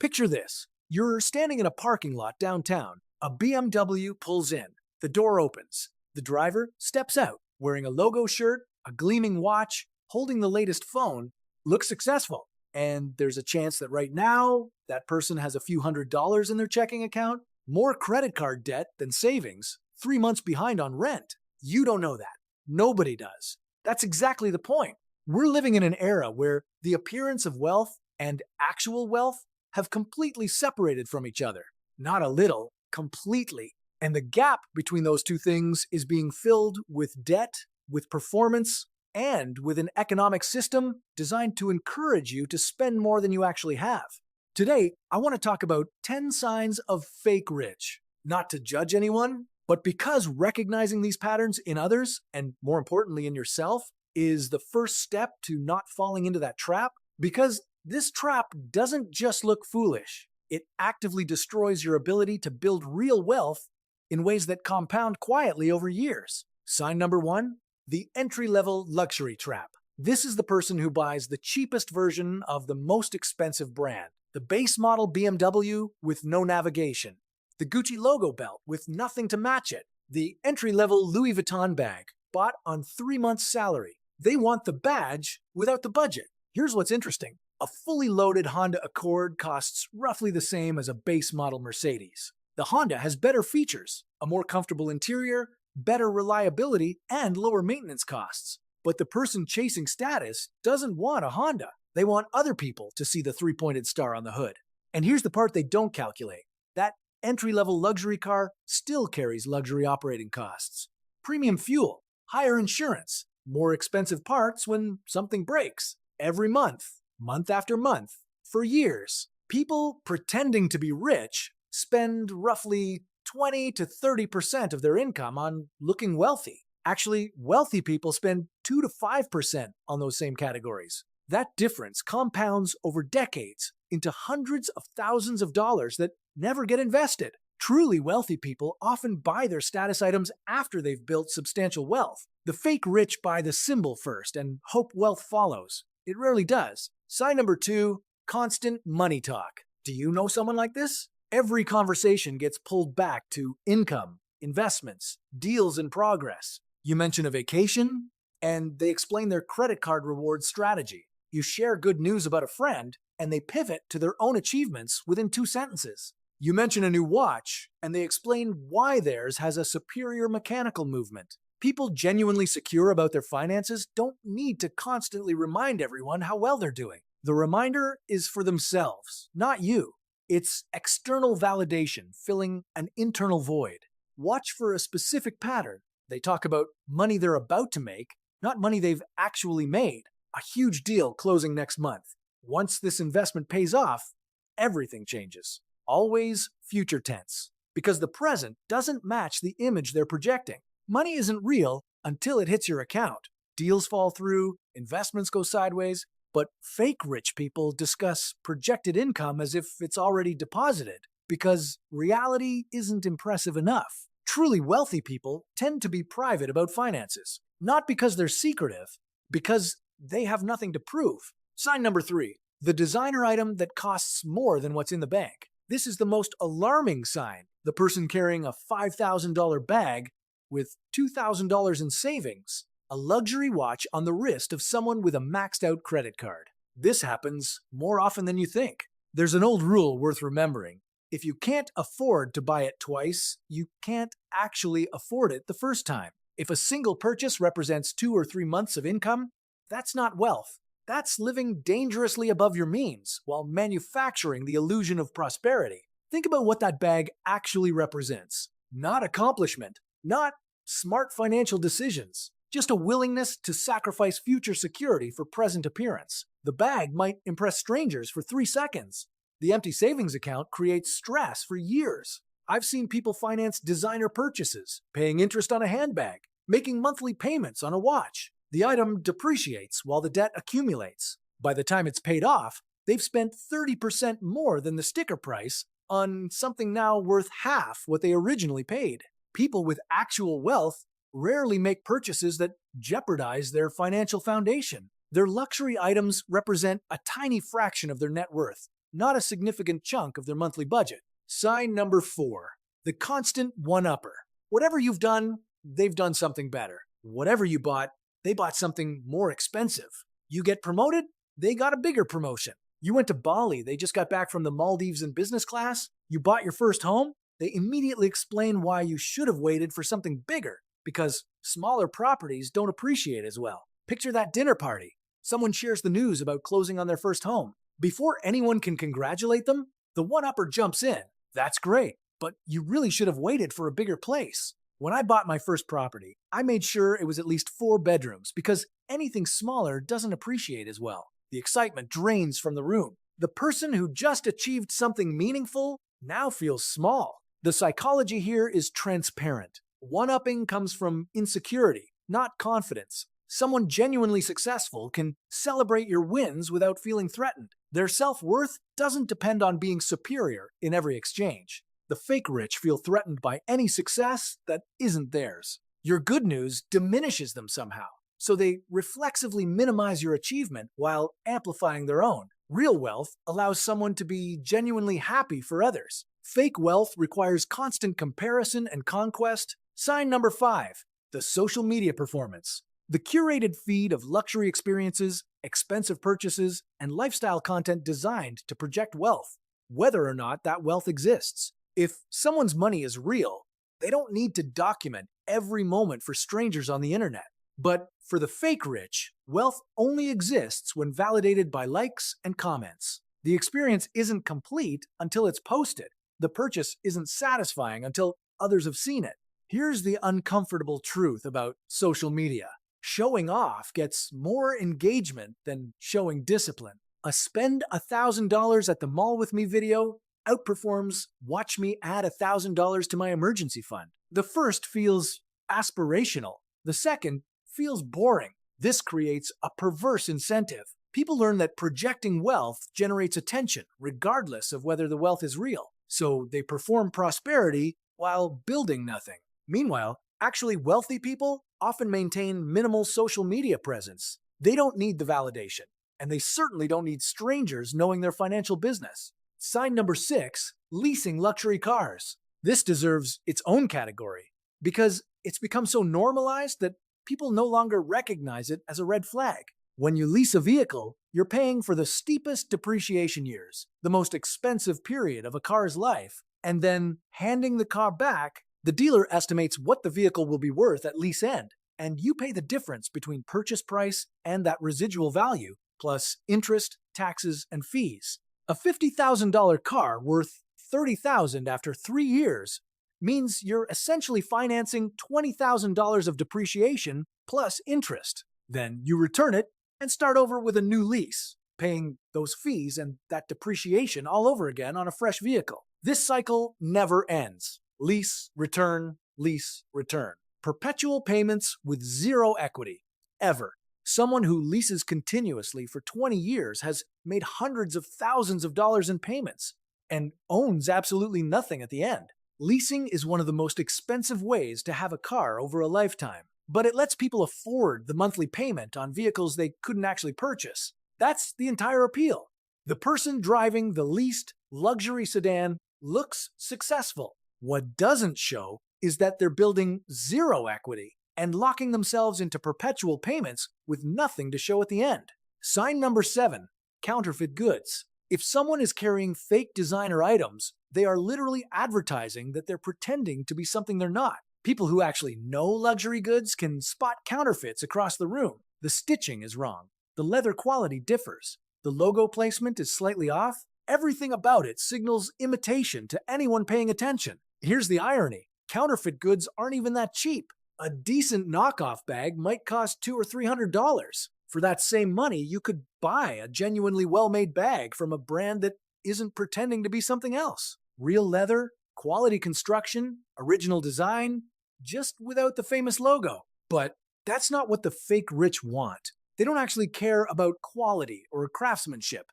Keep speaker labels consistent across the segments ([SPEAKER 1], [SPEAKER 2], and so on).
[SPEAKER 1] Picture this. You're standing in a parking lot downtown. A BMW pulls in. The door opens. The driver steps out, wearing a logo shirt, a gleaming watch, holding the latest phone, looks successful. And there's a chance that right now, that person has a few $100s in their checking account, more credit card debt than savings, 3 months behind on rent. You don't know that. Nobody does. That's exactly the point. We're living in an era where the appearance of wealth and actual wealth have completely separated from each other. Not a little, completely. And the gap between those two things is being filled with debt, with performance, and with an economic system designed to encourage you to spend more than you actually have. Today, I want to talk about 10 signs of fake rich. Not to judge anyone, but because recognizing these patterns in others, and more importantly in yourself, is the first step to not falling into that trap. Because this trap doesn't just look foolish, it actively destroys your ability to build real wealth in ways that compound quietly over years. Sign number 1, the entry-level luxury trap. This is the person who buys the cheapest version of the most expensive brand. The base model BMW with no navigation. The Gucci logo belt with nothing to match it. The entry-level Louis Vuitton bag, bought on 3 months' salary. They want the badge without the budget. Here's what's interesting. A fully loaded Honda Accord costs roughly the same as a base model Mercedes. The Honda has better features, a more comfortable interior, better reliability, and lower maintenance costs. But the person chasing status doesn't want a Honda. They want other people to see the three-pointed star on the hood. And here's the part they don't calculate. That entry-level luxury car still carries luxury operating costs. Premium fuel, higher insurance, more expensive parts when something breaks. Every month, month after month, for years. People pretending to be rich spend roughly 20 to 30% of their income on looking wealthy. Actually, wealthy people spend 2 to 5% on those same categories. That difference compounds over decades into hundreds of thousands of dollars that never get invested. Truly wealthy people often buy their status items after they've built substantial wealth. The fake rich buy the symbol first and hope wealth follows. It rarely does. Sign number 2, constant money talk. Do you know someone like this? Every conversation gets pulled back to income, investments, deals in progress. You mention a vacation, and they explain their credit card rewards strategy. You share good news about a friend, and they pivot to their own achievements within 2 sentences. You mention a new watch, and they explain why theirs has a superior mechanical movement. People genuinely secure about their finances don't need to constantly remind everyone how well they're doing. The reminder is for themselves, not you. It's external validation filling an internal void. Watch for a specific pattern. They talk about money they're about to make, not money they've actually made. A huge deal closing next month. Once this investment pays off, everything changes. Always future tense, because the present doesn't match the image they're projecting. Money isn't real until it hits your account. Deals fall through, investments go sideways, but fake rich people discuss projected income as if it's already deposited, because reality isn't impressive enough. Truly wealthy people tend to be private about finances, not because they're secretive, because they have nothing to prove. Sign number 3, the designer item that costs more than what's in the bank. This is the most alarming sign. The person carrying a $5,000 bag with $2,000 in savings, a luxury watch on the wrist of someone with a maxed out credit card. This happens more often than you think. There's an old rule worth remembering. If you can't afford to buy it twice, you can't actually afford it the first time. If a single purchase represents 2 or 3 months of income, that's not wealth. That's living dangerously above your means while manufacturing the illusion of prosperity. Think about what that bag actually represents. Not accomplishment, not smart financial decisions, just a willingness to sacrifice future security for present appearance. The bag might impress strangers for 3 seconds. The empty savings account creates stress for years. I've seen people finance designer purchases, paying interest on a handbag, making monthly payments on a watch. The item depreciates while the debt accumulates. By the time it's paid off, they've spent 30% more than the sticker price on something now worth half what they originally paid. People with actual wealth rarely make purchases that jeopardize their financial foundation. Their luxury items represent a tiny fraction of their net worth. not a significant chunk of their monthly budget. Sign number 4. The constant one-upper. Whatever you've done, they've done something better. Whatever you bought, they bought something more expensive. You get promoted, they got a bigger promotion. You went to Bali, they just got back from the Maldives in business class. You bought your first home, they immediately explain why you should have waited for something bigger, because smaller properties don't appreciate as well. Picture that dinner party. Someone shares the news about closing on their first home. Before anyone can congratulate them, the one-upper jumps in. That's great, but you really should have waited for a bigger place. When I bought my first property, I made sure it was at least 4 bedrooms because anything smaller doesn't appreciate as well. The excitement drains from the room. The person who just achieved something meaningful now feels small. The psychology here is transparent. One-upping comes from insecurity, not confidence. Someone genuinely successful can celebrate your wins without feeling threatened. Their self-worth doesn't depend on being superior in every exchange. The fake rich feel threatened by any success that isn't theirs. Your good news diminishes them somehow, so they reflexively minimize your achievement while amplifying their own. Real wealth allows someone to be genuinely happy for others. Fake wealth requires constant comparison and conquest. Sign number 5. The social media performance. The curated feed of luxury experiences, expensive purchases, and lifestyle content designed to project wealth, whether or not that wealth exists. If someone's money is real, they don't need to document every moment for strangers on the internet. But for the fake rich, wealth only exists when validated by likes and comments. The experience isn't complete until it's posted. The purchase isn't satisfying until others have seen it. Here's the uncomfortable truth about social media. Showing off gets more engagement than showing discipline. A spend $1,000 at the mall with me video outperforms watch me add $1,000 to my emergency fund. The first feels aspirational. The second feels boring. This creates a perverse incentive. People learn that projecting wealth generates attention, regardless of whether the wealth is real. So they perform prosperity while building nothing. Meanwhile, actually wealthy people often maintain minimal social media presence. They don't need the validation, and they certainly don't need strangers knowing their financial business. Sign number 6, leasing luxury cars. This deserves its own category because it's become so normalized that people no longer recognize it as a red flag. When you lease a vehicle, you're paying for the steepest depreciation years, the most expensive period of a car's life, and then handing the car back, the dealer estimates what the vehicle will be worth at lease end, and you pay the difference between purchase price and that residual value, plus interest, taxes, and fees. A $50,000 car worth $30,000 after 3 years means you're essentially financing $20,000 of depreciation plus interest. Then you return it and start over with a new lease, paying those fees and that depreciation all over again on a fresh vehicle. This cycle never ends. Lease, return, lease, return. Perpetual payments with zero equity. Ever. Someone who leases continuously for 20 years has made hundreds of thousands of dollars in payments and owns absolutely nothing at the end. Leasing is one of the most expensive ways to have a car over a lifetime, but it lets people afford the monthly payment on vehicles they couldn't actually purchase. That's the entire appeal. The person driving the leased luxury sedan looks successful. What doesn't show is that they're building zero equity and locking themselves into perpetual payments with nothing to show at the end. Sign number 7, counterfeit goods. If someone is carrying fake designer items, they are literally advertising that they're pretending to be something they're not. People who actually know luxury goods can spot counterfeits across the room. The stitching is wrong. The leather quality differs. The logo placement is slightly off. Everything about it signals imitation to anyone paying attention. Here's the irony. Counterfeit goods aren't even that cheap. A decent knockoff bag might cost $200 or $300. For that same money, you could buy a genuinely well-made bag from a brand that isn't pretending to be something else. Real leather, quality construction, original design, just without the famous logo. But that's not what the fake rich want. They don't actually care about quality or craftsmanship.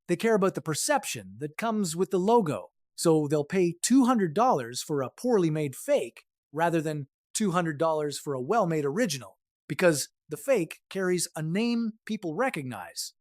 [SPEAKER 1] They care about the perception that comes with the logo. So they'll pay $200 for a poorly made fake rather than $200 for a well-made original, because the fake carries a name people recognize.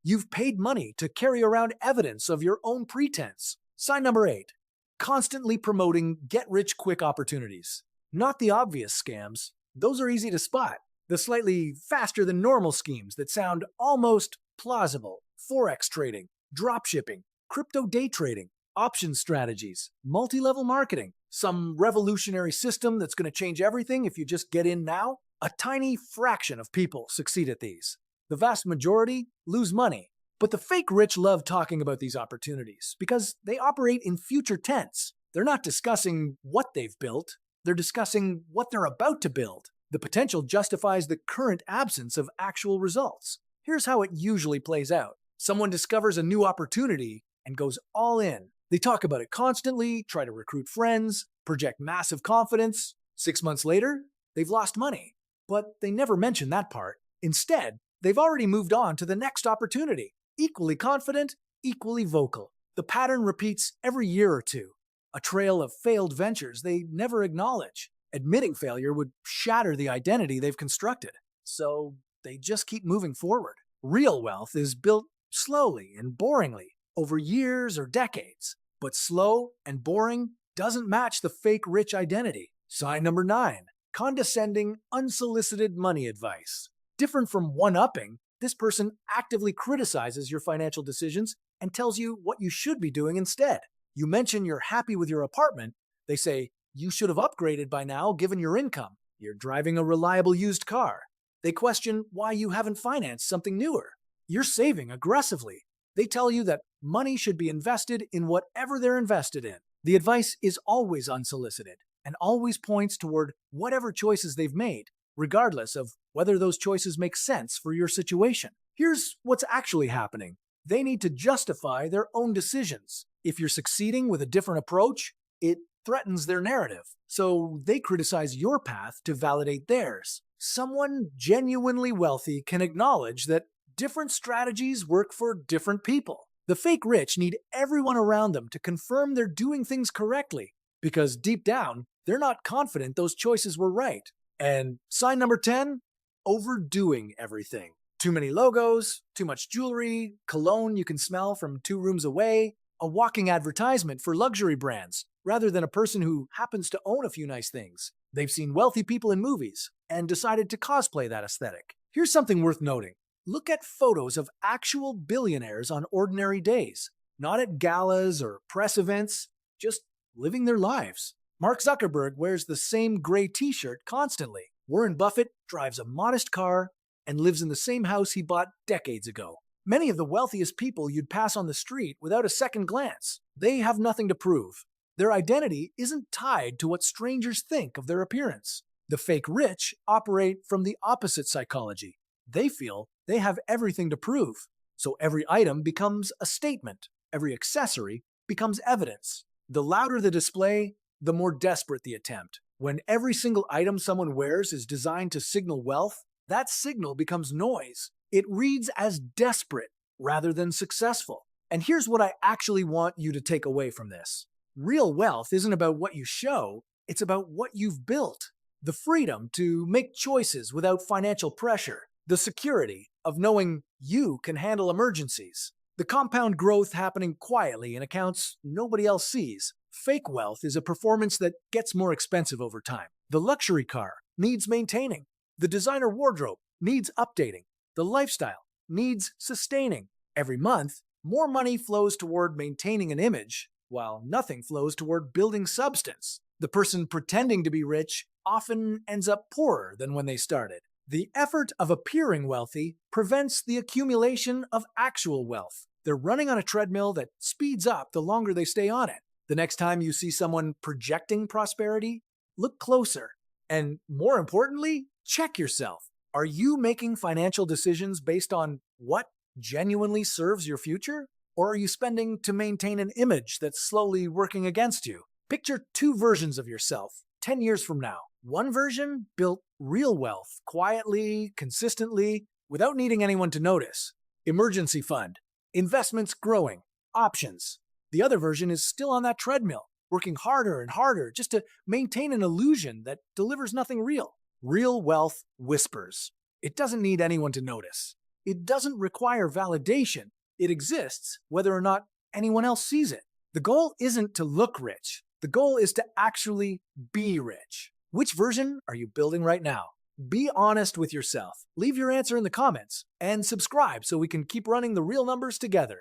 [SPEAKER 1] You've paid money to carry around evidence of your own pretense. Sign number 8. Constantly promoting get-rich-quick opportunities. Not the obvious scams. Those are easy to spot. The slightly faster-than-normal schemes that sound almost plausible. Forex trading, dropshipping, crypto day trading, option strategies, multi-level marketing, some revolutionary system that's going to change everything if you just get in now. A tiny fraction of people succeed at these. The vast majority lose money. But the fake rich love talking about these opportunities because they operate in future tense. They're not discussing what they've built, they're discussing what they're about to build. The potential justifies the current absence of actual results. Here's how it usually plays out. Someone discovers a new opportunity and goes all in. They talk about it constantly, try to recruit friends, project massive confidence. 6 months later, they've lost money. But they never mention that part. Instead, they've already moved on to the next opportunity. Equally confident, equally vocal. The pattern repeats every year or two. A trail of failed ventures they never acknowledge. Admitting failure would shatter the identity they've constructed. So they just keep moving forward. Real wealth is built slowly and boringly over years or decades. But slow and boring doesn't match the fake rich identity. Sign number 9. Condescending, unsolicited money advice. Different from one-upping, this person actively criticizes your financial decisions and tells you what you should be doing instead. You mention you're happy with your apartment, they say, you should have upgraded by now given your income. You're driving a reliable used car. They question why you haven't financed something newer. You're saving aggressively. They tell you that money should be invested in whatever they're invested in. The advice is always unsolicited and always points toward whatever choices they've made, regardless of whether those choices make sense for your situation. Here's what's actually happening. They need to justify their own decisions. If you're succeeding with a different approach, it threatens their narrative. So they criticize your path to validate theirs. Someone genuinely wealthy can acknowledge that different strategies work for different people. The fake rich need everyone around them to confirm they're doing things correctly, because deep down, they're not confident those choices were right. And sign number 10, overdoing everything. Too many logos, too much jewelry, cologne you can smell from 2 rooms away, a walking advertisement for luxury brands, rather than a person who happens to own a few nice things. They've seen wealthy people in movies and decided to cosplay that aesthetic. Here's something worth noting. Look at photos of actual billionaires on ordinary days, not at galas or press events, just living their lives. Mark Zuckerberg wears the same gray t-shirt constantly. Warren Buffett drives a modest car and lives in the same house he bought decades ago. Many of the wealthiest people you'd pass on the street without a second glance. They have nothing to prove. Their identity isn't tied to what strangers think of their appearance. The fake rich operate from the opposite psychology. They feel they have everything to prove. So every item becomes a statement. Every accessory becomes evidence. The louder the display, the more desperate the attempt. When every single item someone wears is designed to signal wealth, that signal becomes noise. It reads as desperate rather than successful. And here's what I actually want you to take away from this. Real wealth isn't about what you show, it's about what you've built. The freedom to make choices without financial pressure. The security of knowing you can handle emergencies. The compound growth happening quietly in accounts nobody else sees. Fake wealth is a performance that gets more expensive over time. The luxury car needs maintaining. The designer wardrobe needs updating. The lifestyle needs sustaining. Every month, more money flows toward maintaining an image, while nothing flows toward building substance. The person pretending to be rich often ends up poorer than when they started. The effort of appearing wealthy prevents the accumulation of actual wealth. They're running on a treadmill that speeds up the longer they stay on it. The next time you see someone projecting prosperity, look closer. And more importantly, check yourself. Are you making financial decisions based on what genuinely serves your future? Or are you spending to maintain an image that's slowly working against you? Picture 2 versions of yourself 10 years from now. One version built real wealth, quietly, consistently, without needing anyone to notice. Emergency fund, investments growing, options. The other version is still on that treadmill, working harder and harder just to maintain an illusion that delivers nothing real. Real wealth whispers. It doesn't need anyone to notice. It doesn't require validation. It exists whether or not anyone else sees it. The goal isn't to look rich. The goal is to actually be rich. Which version are you building right now? Be honest with yourself. Leave your answer in the comments and subscribe so we can keep running the real numbers together.